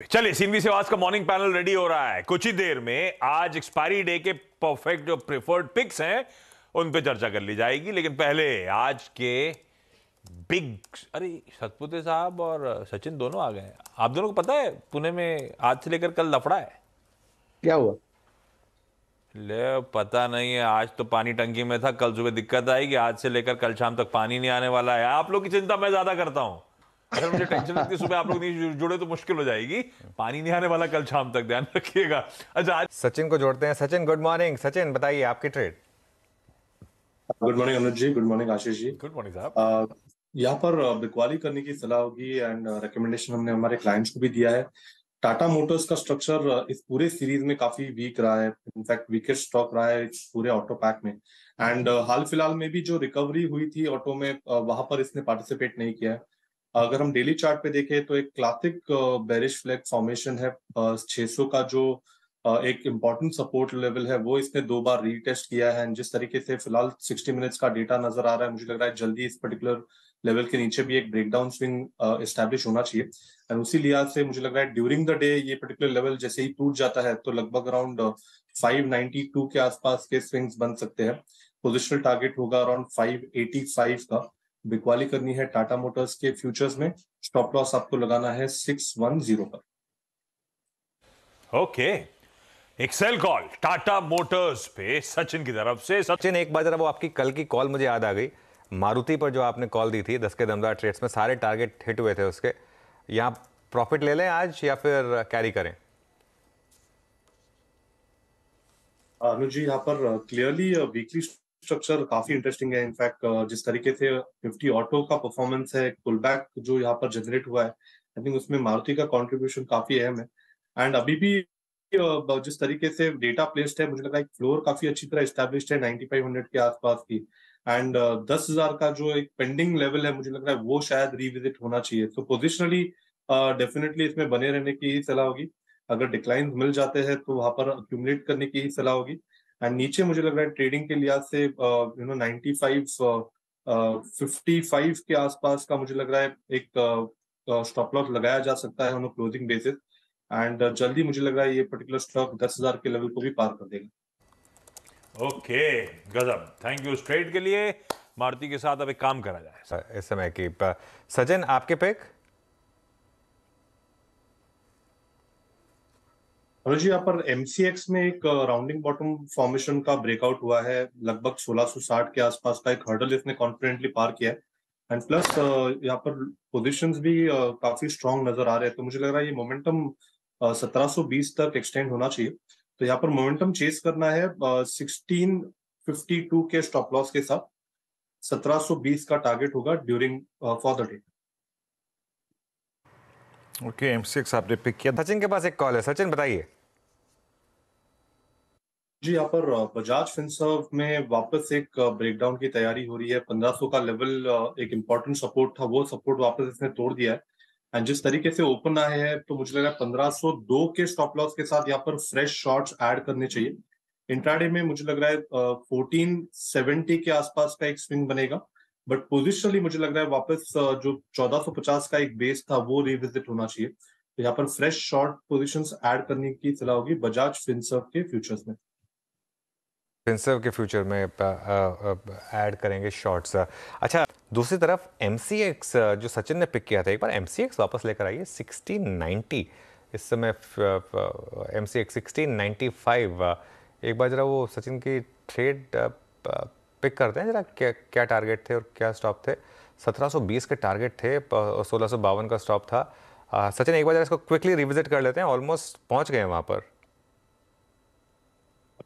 चलिए, सीनवी सिवास का morning panel ready हो रहा है। कुछ ही देर में आज एक्सपायरी डे के परफेक्ट जो प्रेफर्ड पिक्स हैं उन पे चर्चा कर ली जाएगी, लेकिन पहले आज के बिग अरे सतपुते साहब और सचिन दोनों आ गए हैं। आप दोनों को पता है पुणे में आज से लेकर कल लफड़ा है। क्या हुआ? ले पता नहीं है, आज तो पानी टंकी में था, कल सुबह दिक्कत आएगी, आज से लेकर कल शाम तक पानी नहीं आने वाला है। आप लोग की चिंता मैं ज्यादा करता हूं। अगर मुझे टेंशन रहती है सुबह आप लोग नहीं जुड़े तो मुश्किल हो जाएगी। पानी नहीं आने वाला कल शाम तक, ध्यान रखिएगा। अच्छा, आज सचिन को जोड़ते हैं। Sachin, good morning. सचिन, बताइए आपकी ट्रेड। गुड मॉर्निंग अनुज जी, good morning Ashish ji. Good morning साहब। यहाँ पर बिकवाली करने की सलाह होगी एंड रिकमेंडेशन हमने हमारे क्लाइंट्स को भी दिया है। टाटा मोटर्स का स्ट्रक्चर इस पूरे सीरीज में काफी वीक रहा है, इनफैक्ट वीकेस्ट स्टॉक रहा है इस पूरे ऑटो पैक में। एंड हाल फिलहाल में भी जो रिकवरी हुई थी ऑटो में, वहां पर इसने पार्टिसिपेट नहीं किया है। अगर हम डेली चार्ट पे देखें तो एक क्लासिक बेरिश फ्लैग फॉर्मेशन है। 600 का जो एक इम्पॉर्टेंट सपोर्ट लेवल है वो इसने 2 बार रीटेस्ट किया है। जिस तरीके से फिलहाल 60 मिनट्स का डेटा नजर आ रहा है, मुझे लग रहा है जल्दी इस पर्टिकुलर लेवल के नीचे भी एक ब्रेकडाउन स्विंग एस्टैब्लिश होना चाहिए। एंड उसी लिहाज से मुझे लग रहा है ड्यूरिंग द डे ये पर्टिकुलर लेवल जैसे ही टूट जाता है तो लगभग अराउंड 592 के आसपास के स्विंग्स बन सकते हैं। पोजिशनल टारगेट होगा अराउंड 585 का। बिकवाली करनी है टाटा मोटर्स के फ्यूचर्स में। स्टॉप लॉस आपको लगाना है 610 पर। ओके, एक्सेल कॉल टाटा मोटर्स पे सचिन की तरफ से। सचिन, एक बार जरा वो आपकी कल की कॉल मुझे याद आ गई। मारुति पर जो आपने कॉल दी थी 10 के दमदार ट्रेड्स में सारे टारगेट हिट हुए थे उसके। यहाँ प्रॉफिट ले लें आज या फिर कैरी करें? अनुज जी, यहाँ पर क्लियरली वीकली स्ट्रक्चर काफी इंटरेस्टिंग है। इनफैक्ट जिस तरीके से 50 ऑटो का परफॉर्मेंस है, पुल बैक जो यहाँ पर जनरेट हुआ है, आई थिंक उसमें मारुति का कंट्रीब्यूशन काफी अहम है। एंड अभी भी जिस तरीके से डेटा प्लेस्ड है, मुझे लग रहा है फ्लोर काफी अच्छी तरह एस्टेब्लिश्ड है 9500 के आसपास की। एंड 10,000 का जो एक पेंडिंग लेवल है, मुझे लग रहा है वो शायद रिविजिट होना चाहिए। तो पोजिशनली डेफिनेटली इसमें बने रहने की ही सलाह होगी। अगर डिक्लाइन मिल जाते हैं तो वहां पर अक्यूमुलेट करने की ही सलाह होगी। एंड नीचे मुझे लग रहा है ट्रेडिंग के लिहाज से 55 के आसपास का मुझे लग रहा है एक स्टॉप लॉस लगाया जा सकता है ऑन क्लोजिंग बेसिस। एंड जल्दी मुझे लग रहा है ये पर्टिकुलर स्टॉक 10,000 के लेवल को भी पार कर देगा। ओके, गजब, थैंक यू। ट्रेड के लिए मारुति के साथ अब एक काम करा जाए इस समय की सचिन, आपके पिक? अनुज जी, यहाँ पर एमसीएक्स में एक राउंडिंग बॉटम फॉर्मेशन का ब्रेकआउट हुआ है। लगभग 1660 के आसपास का एक हर्डल इसने कॉन्फिडेंटली पार किया है। एंड प्लस यहाँ पर पोजीशंस भी काफी स्ट्रांग नजर आ रहे हैं। तो मुझे लग रहा है ये मोमेंटम 1720 तक एक्सटेंड होना चाहिए। तो यहाँ पर मोमेंटम चेस करना है 1652 के स्टॉप लॉस के साथ। 1720 का टारगेट होगा during for the day. Okay, MCX आपने पिक किया। सचिन के पास एक कॉल है। सचिन, बताइए। जी, यहाँ पर बजाज फिनसर्व में वापस एक ब्रेकडाउन की तैयारी हो रही है। 1500 का लेवल एक इम्पोर्टेंट सपोर्ट था, वो सपोर्ट वापस इसने तोड़ दिया है। एंड जिस तरीके से ओपन आए हैं तो मुझे लग रहा है 1502 के स्टॉप लॉस के साथ यहाँ पर फ्रेश शॉर्ट्स ऐड करने चाहिए। इंट्राडे में मुझे लग रहा है 1470 के आसपास का एक स्विंग बनेगा। बट पोजिशनली मुझे लग रहा है वापस जो 1450 का एक बेस था वो रिविजिट होना चाहिए। तो यहाँ पर फ्रेश शॉर्ट पोजिशंस ऐड करने की सलाह होगी बजाज फिनसर्व के फ्यूचर्स में। फिनसर्व के फ्यूचर में ऐड करेंगे शॉर्ट्स। अच्छा, दूसरी तरफ एमसीएक्स जो सचिन ने पिक किया था, एक बार एमसीएक्स वापस लेकर आइए। 1690 इस समय, एमसीएक्स 1695। एक बार जरा वो सचिन की ट्रेड पिक करते हैं जरा, क्या क्या टारगेट थे और क्या स्टॉप थे? 1720 के टारगेट थे, 1652 का स्टॉप था। सचिन, एक बार जरा इसको क्विकली रिविजिट कर लेते हैं। ऑलमोस्ट पहुंच गए हैं वहां पर।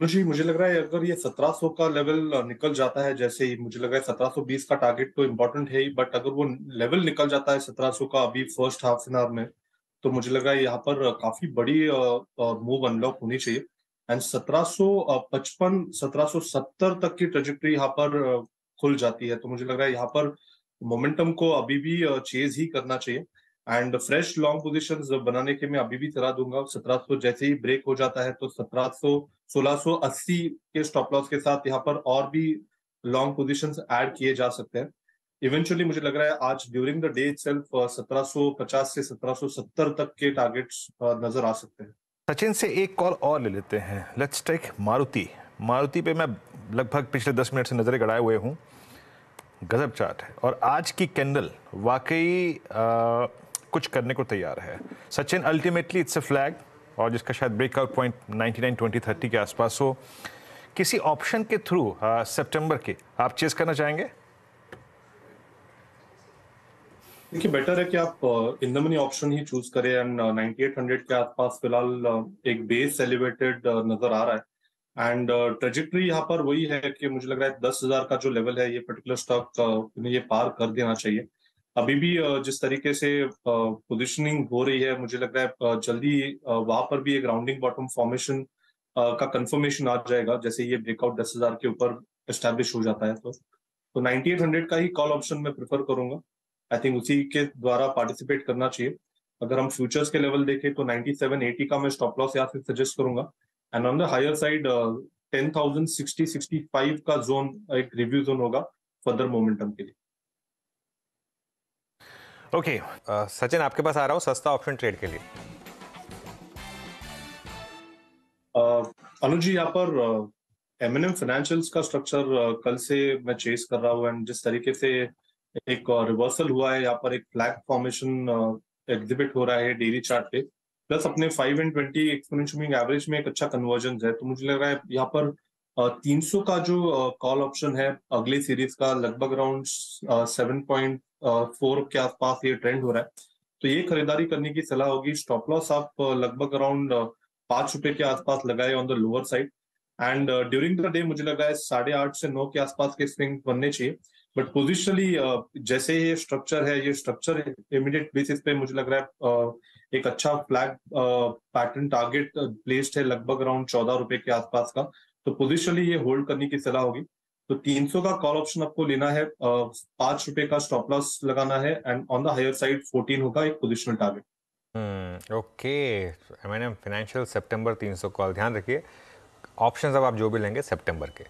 जी, मुझे लग रहा है अगर ये 1700 का लेवल निकल जाता है, जैसे ही मुझे लग रहा है 1720 का टारगेट तो इम्पोर्टेंट है ही, बट अगर वो लेवल निकल जाता है 1700 का अभी फर्स्ट हाफ एन आवर में, तो मुझे लग रहा है यहाँ पर काफी बड़ी मूव अनलॉक होनी चाहिए। एंड 1755 1770 तक की ट्रेजेक्टरी यहाँ पर खुल जाती है। तो मुझे लग रहा है यहाँ पर मोमेंटम को अभी भी चेज ही करना चाहिए। एंड फ्रेश लॉन्ग पोजीशंस बनाने के मैं अभी भी सलाह दूंगा। 1700 जैसे ही ब्रेक हो जाता है तो 1680 के स्टॉप लॉस के साथ यहाँ पर और भी लॉन्ग पोजीशंस ऐड किए जा सकते हैं। इवेंचुअली मुझे लग रहा है आज ड्यूरिंग द डे इटसेल्फ 1750 से 1770 तक के टारगेट्स नजर आ सकते हैं। सचिन से एक कॉल और ले लेते हैं। Let's take Maruti. मारुति पे मैं लगभग पिछले 10 मिनट से नजरें गड़ाए हुए हूँ। गजब चार्ट है और आज की कैंडल वाकई कुछ करने को तैयार है। Sachin, ultimately it's a flag और जिसका शायद ब्रेकआउट पॉइंट 99, 20, 30 के आसपास हो। किसी ऑप्शन के थ्रू सितंबर के आप चेस करना चाहेंगे? देखिए, बेटर है कि आप in the money option he choose करें एंड 9800 के आसपास फिलहाल एक बेस एलिवेटेड नजर आ रहा है एंड ट्रेजेक्टरी यहाँ पर वही है कि मुझे लग रहा है 10,000 का जो लेवल है ये पर्टिकुलर स्टॉक ये पार कर देना चाहिए। अभी भी जिस तरीके से पोजीशनिंग हो रही है मुझे लग रहा है जल्दी वहां पर भी एक राउंडिंग बॉटम फॉर्मेशन का कंफर्मेशन आ जाएगा जैसे ये ब्रेकआउट 10,000 के ऊपर एस्टेब्लिश हो जाता है। तो 9800 का ही कॉल ऑप्शन मैं प्रेफर करूंगा। आई थिंक उसी के द्वारा पार्टिसिपेट करना चाहिए। अगर हम फ्यूचर्स के लेवल देखें तो 9780 का मैं स्टॉप लॉस यहाँ से सजेस्ट करूंगा and on the higher side 10,060-65 का जोन एक रिव्यू जोन होगा फर्दर मोमेंटम के लिए। ओके सचिन, आपके पास आ रहा हूँ सस्ता ऑप्शन ट्रेड के लिए। अनुज जी, यहाँ पर M&M फाइनेंशियल्स का स्ट्रक्चर कल से मैं चेस कर रहा हूँ एंड जिस तरीके से एक रिवर्सल हुआ है यहाँ पर एक फ्लैग फॉर्मेशन एग्जिबिट हो रहा है डेली चार्ट पे, प्लस अपने 5 एंड 20 एक्सपोनेंशियल मूविंग एवरेज में एक अच्छा कन्वर्जन है। तो मुझे लग रहा है यहाँ पर 300 का जो कॉल ऑप्शन है अगले सीरीज का लगभग अराउंड 7.4 के आसपास ये ट्रेंड हो रहा है, तो ये खरीदारी करने की सलाह होगी। स्टॉप लॉस आप लगभग अराउंड 5 रुपए के आसपास लगाए on the lower side and during the day मुझे लग रहा है 8:30 से 9 के आसपास के स्विंग बनने चाहिए। बट पोजिशनली जैसे ये स्ट्रक्चर है, ये स्ट्रक्चर इमीडिएट बेसिस पे मुझे लग रहा है एक अच्छा फ्लैग पैटर्न टारगेट प्लेस्ड है लगभग अराउंड 14 रुपए के आसपास का, तो पोजिशनली ये होल्ड करने की सलाह होगी। तो 300 का कॉल ऑप्शन आपको लेना है, 5 रुपए का स्टॉप लॉस लगाना है and on the higher side 14 होगा एक positional target. Okay, M&M financial सितंबर 300 कॉल, ध्यान रखिए ऑप्शंस अब आप जो भी लेंगे सितंबर के।